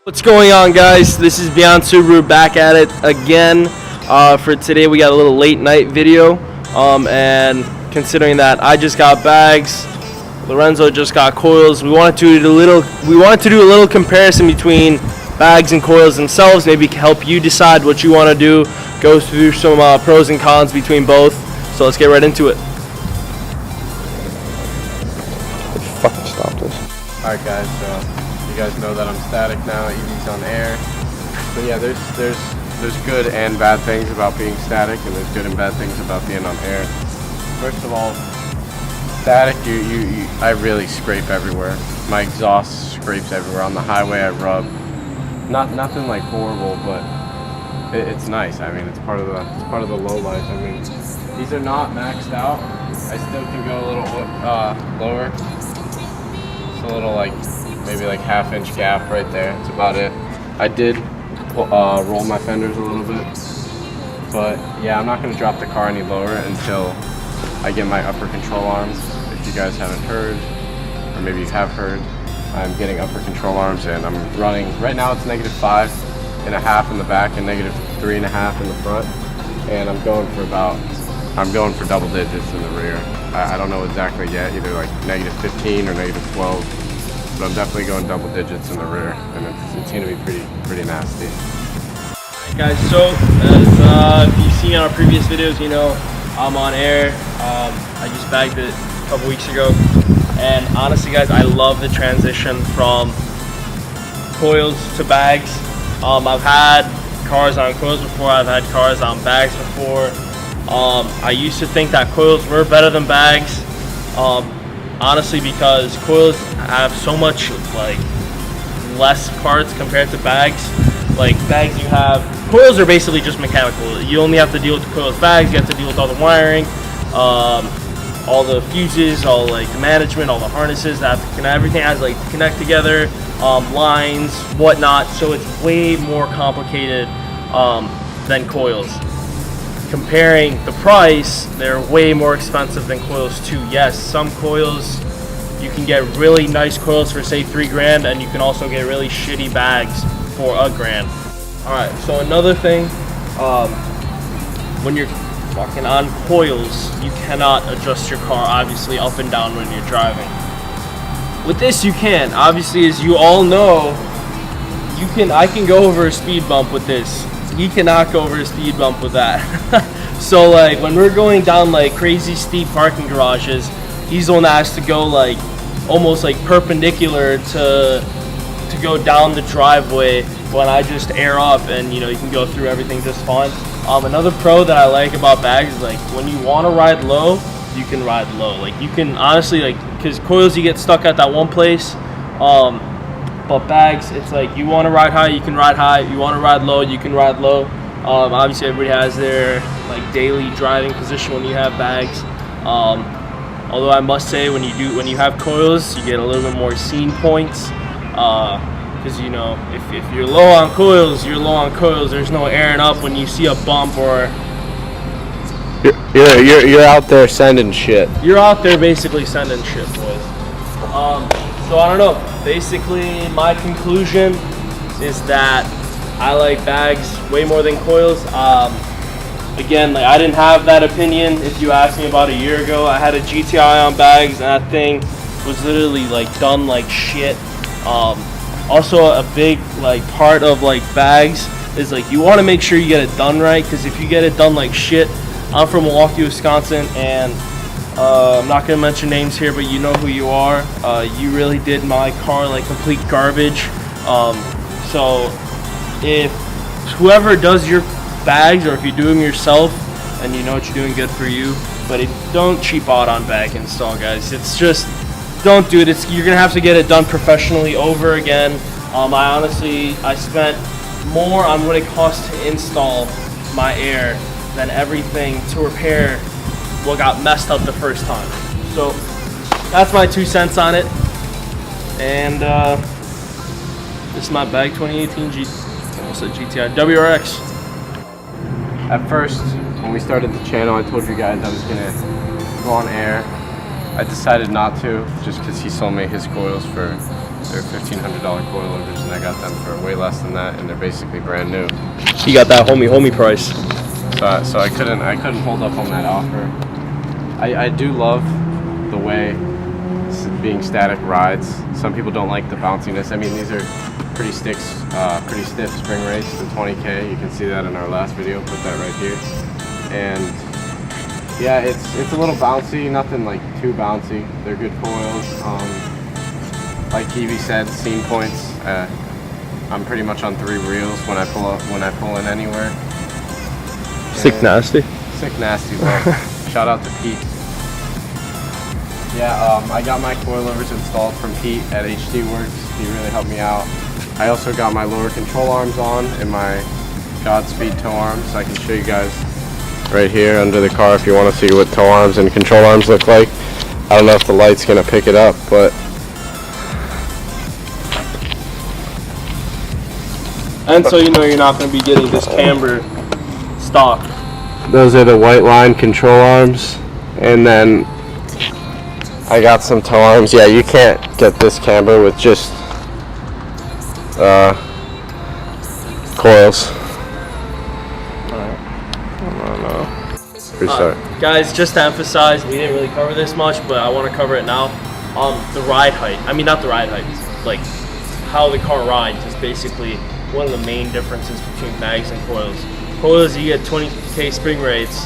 What's going on, guys? This is Beyond Subaru back at it again. For today we got a little late night video, and considering that I just got bags, Lorenzo just got coils, we wanted to do a little comparison between bags and coils themselves, maybe help you decide what you want to do, go through some pros and cons between both. So let's get right into it. Fucking stop this. Alright guys, so you guys know that I'm static now, EV's on air. But yeah, there's good and bad things about being static, and there's good and bad things about being on air. First of all, static, I really scrape everywhere. My exhaust scrapes everywhere. On the highway I rub. Nothing like horrible, but it's nice. I mean, it's part of the low life. I mean, these are not maxed out. I still can go a little lower. It's a little maybe like half-inch gap right there. That's about it. I did roll my fenders a little bit, but yeah, I'm not going to drop the car any lower until I get my upper control arms. If you guys haven't heard, or maybe you have heard, I'm getting upper control arms, and I'm running, right now it's -5.5 in the back and -3.5 in the front, and I'm going for double digits in the rear. I don't know exactly yet, either like -15 or -12, but I'm definitely going double digits in the rear, and it's going to be pretty nasty. Alright guys, so as if you've seen our previous videos, you know I'm on air. I just bagged it a couple weeks ago, and honestly guys, I love the transition from coils to bags. I've had cars on coils before, I've had cars on bags before. I used to think that coils were better than bags, honestly, because coils have so much less parts compared to bags. Like bags, you have coils are basically just mechanical. You only have to deal with the coils. Bags, you have to deal with all the wiring, all the fuses, all the management, all the harnesses that have to connect. Everything has to connect together, lines, whatnot. So it's way more complicated than coils. Comparing the price, they're way more expensive than coils too. Yes, some coils, you can get really nice coils for say $3 grand, and you can also get really shitty bags for $1 grand. Alright, so another thing, when you're fucking on coils, you cannot adjust your car obviously up and down when you're driving. With this you can. Obviously, as you all know, I can go over a speed bump with this. He cannot go over a speed bump with that. So when we're going down crazy steep parking garages, he's the one that has to go almost perpendicular to go down the driveway, when I just air up, and you can go through everything just fine. Another pro that I like about bags is when you want to ride low, you can ride low. You can honestly because coils you get stuck at that one place. But bags, it's you want to ride high, you can ride high. You want to ride low, you can ride low. Obviously, everybody has their daily driving position when you have bags. Although I must say, when you have coils, you get a little bit more scene points. Because if you're low on coils, you're low on coils. There's no airing up when you see a bump, or You're out there sending shit. You're out there basically sending shit, boys. So I don't know. Basically, my conclusion is that I like bags way more than coils. Again, I didn't have that opinion if you asked me about a year ago. I had a GTI on bags, and that thing was literally done like shit. Also, a big part of bags is you want to make sure you get it done right, because if you get it done like shit, I'm from Milwaukee, Wisconsin, and I'm not going to mention names here, but you know who you are. You really did my car complete garbage. So if whoever does your bags, or if you do them yourself and you know what you're doing, good for you. But don't cheap out on bag install, guys. It's just, don't do it. You're going to have to get it done professionally over again. I spent more on what it cost to install my air than everything to repair what got messed up the first time. So that's my 2 cents on it. And this is my bag 2018 GTI WRX. At first, when we started the channel, I told you guys I was gonna go on air I decided not to, just because he sold me his coils for their $1,500 coilovers, and I got them for way less than that, and they're basically brand new. You got that homie price. So I couldn't hold up on that offer. I do love the way being static rides. Some people don't like the bounciness. I mean, these are pretty stiff spring rates, the 20K. You can see that in our last video. Put that right here. And yeah, it's a little bouncy, nothing like too bouncy. They're good coils. Like Evie said, scene points. I'm pretty much on 3 reels when I pull in anywhere. Sick nasty. Sick nasty, bro. Shout out to Pete. Yeah, I got my coilovers installed from Pete at HD Works. He really helped me out. I also got my lower control arms on and my Godspeed toe arms. I can show you guys right here under the car if you want to see what toe arms and control arms look like. I don't know if the light's gonna pick it up, but And so you know you're not going to be getting this camber stock. those are the white line control arms, and then I got some toe arms. Yeah, you can't get this camber with just coils. Restart. Guys, just to emphasize, we didn't really cover this much, but I want to cover it now. The ride height. I mean, not the ride height. Like how the car rides is basically one of the main differences between bags and coils. Coils, you get 20K spring rates,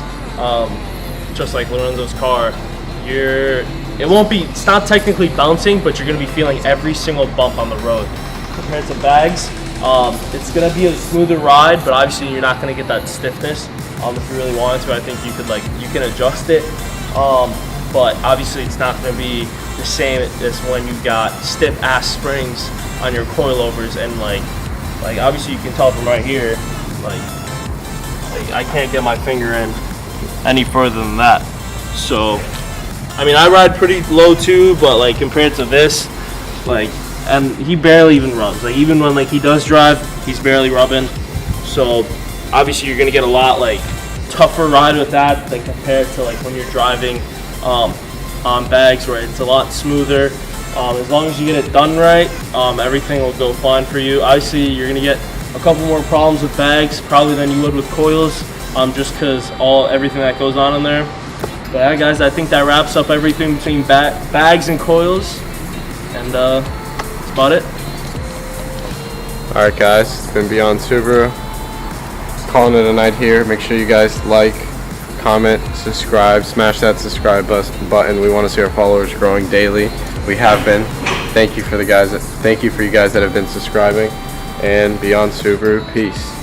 just like Lorenzo's car. It's not technically bouncing, but you're gonna be feeling every single bump on the road. Compared to bags, it's gonna be a smoother ride, but obviously you're not gonna get that stiffness. If you really wanted to, I think you can adjust it. But obviously it's not gonna be the same as when you got stiff ass springs on your coilovers, and like obviously you can tell from right here, like I can't get my finger in any further than that. So I mean, I ride pretty low too, but like compared to this, and he barely even rubs. Like even when he does drive, he's barely rubbing. So obviously you're gonna get a lot tougher ride with that than compared to when you're driving on bags, where it's a lot smoother. As long as you get it done right, everything will go fine for you. Obviously, you're gonna get a couple more problems with bags probably than you would with coils, just because everything that goes on in there. But yeah, guys, I think that wraps up everything between bags and coils, and that's about it. All right, guys, it's been Beyond Subaru. Calling it a night here. Make sure you guys like, comment, subscribe, smash that subscribe button. We want to see our followers growing daily. We have been. Thank you for you guys that have been subscribing. And Beyond Subaru, peace.